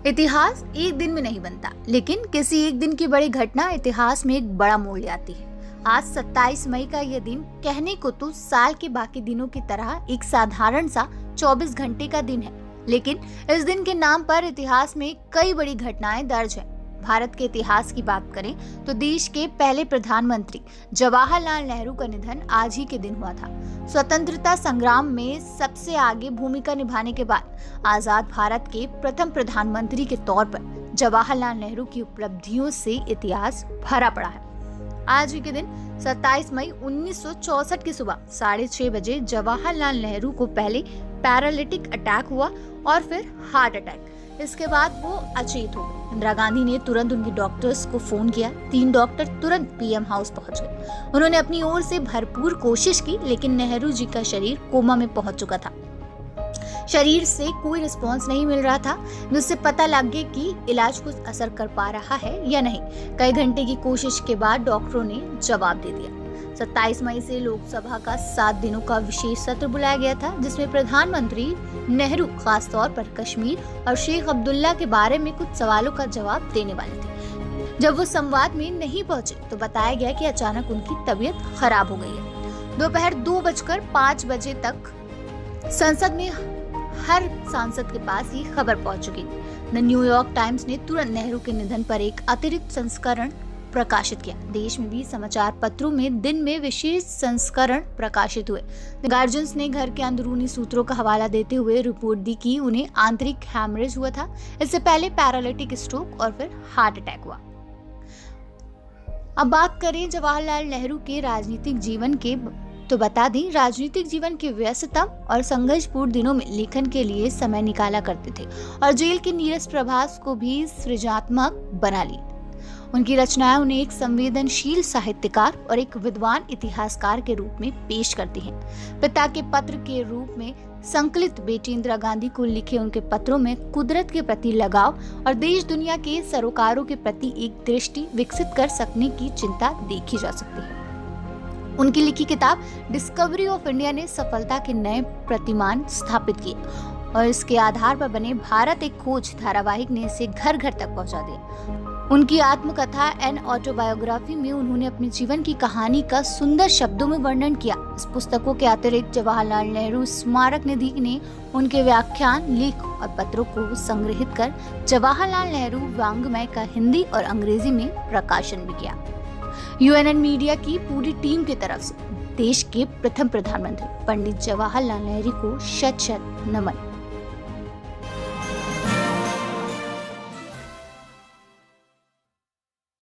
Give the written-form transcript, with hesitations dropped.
इतिहास एक दिन में नहीं बनता, लेकिन किसी एक दिन की बड़ी घटना इतिहास में एक बड़ा मोड़ ले आती है। आज 27 मई का यह दिन कहने को तो साल के बाकी दिनों की तरह एक साधारण सा 24 घंटे का दिन है, लेकिन इस दिन के नाम पर इतिहास में कई बड़ी घटनाएं दर्ज हैं। भारत के इतिहास की बात करें तो देश के पहले प्रधानमंत्री जवाहरलाल नेहरू का निधन आज ही के दिन हुआ था। स्वतंत्रता संग्राम में सबसे आगे भूमिका निभाने के बाद आजाद भारत के प्रथम प्रधानमंत्री के तौर पर जवाहरलाल नेहरू की उपलब्धियों से इतिहास भरा पड़ा है। आज ही के दिन 27 मई 1964 की सुबह 6:30 बजे जवाहरलाल नेहरू को पहले पैरालिटिक अटैक हुआ और फिर हार्ट अटैक। इसके बाद वो अचेत हो गए। इंदिरा गांधी ने तुरंत उनके डॉक्टर्स को फोन किया। 3 डॉक्टर तुरंत पीएम हाउस पहुंच गए। उन्होंने अपनी ओर से भरपूर कोशिश की, लेकिन नेहरू जी का शरीर कोमा में पहुंच चुका था। शरीर से कोई रिस्पांस नहीं मिल रहा था, जिससे पता लग गया कि इलाज कुछ असर कर पा रहा है या नहीं। कई घंटे की कोशिश के बाद डॉक्टरों ने जवाब दे दिया। 27 मई से लोकसभा का 7 दिनों का विशेष सत्र बुलाया गया था, जिसमें प्रधानमंत्री नेहरू खास तौर पर कश्मीर और शेख अब्दुल्ला के बारे में कुछ सवालों का जवाब देने वाले थे। जब वो संवाद में नहीं पहुंचे तो बताया गया कि अचानक उनकी तबीयत खराब हो गई है। दोपहर 2:05 बजे तक संसद में हर सांसद के पास ये खबर पहुंच चुकी थी। द न्यूयॉर्क टाइम्स ने तुरंत नेहरू के निधन पर एक अतिरिक्त संस्करण प्रकाशित किया। देश में भी समाचार पत्रों में दिन में विशेष संस्करण प्रकाशित हुए। गार्जियंस ने घर के अंदरूनी सूत्रों का हवाला देते हुए रिपोर्ट दी कि उन्हें आंतरिक हैमरेज हुआ था। इससे पहले पैरालिटिक स्ट्रोक और फिर हार्ट अटैक हुआ। अब बात करें जवाहरलाल नेहरू के राजनीतिक जीवन के, तो बता दें राजनीतिक जीवन की व्यस्तता और संघर्षपूर्ण दिनों में लेखन के लिए समय निकाला करते थे और जेल के नीरस प्रभास को भी सृजनात्मक बना ली। उनकी रचनाएं उन्हें एक संवेदनशील साहित्यकार और एक विद्वान इतिहासकार के रूप में पेश करती हैं। पिता के पत्र के रूप में संकलित बेटी इंदिरा गांधी को लिखे उनके पत्रों में कुदरत के प्रति लगाव और देश दुनिया के सरोकारों के प्रति एक दृष्टि विकसित कर सकने की चिंता देखी जा सकती है। उनकी लिखी किताब डिस्कवरी ऑफ इंडिया ने सफलता के नए प्रतिमान स्थापित किए और इसके आधार पर बने भारत एक खोज धारावाहिक ने इसे घर घर तक पहुंचा दिया। उनकी आत्मकथा एन ऑटोबायोग्राफी में उन्होंने अपने जीवन की कहानी का सुंदर शब्दों में वर्णन किया। इस पुस्तकों के अतिरिक्त जवाहरलाल नेहरू स्मारक निधि ने उनके व्याख्यान, लेख और पत्रों को संग्रहित कर जवाहरलाल नेहरू वाङ्मय का हिंदी और अंग्रेजी में प्रकाशन भी किया। यूएनएन मीडिया की पूरी टीम की तरफ से देश के प्रथम प्रधानमंत्री पंडित जवाहरलाल नेहरू को शत शत नमन।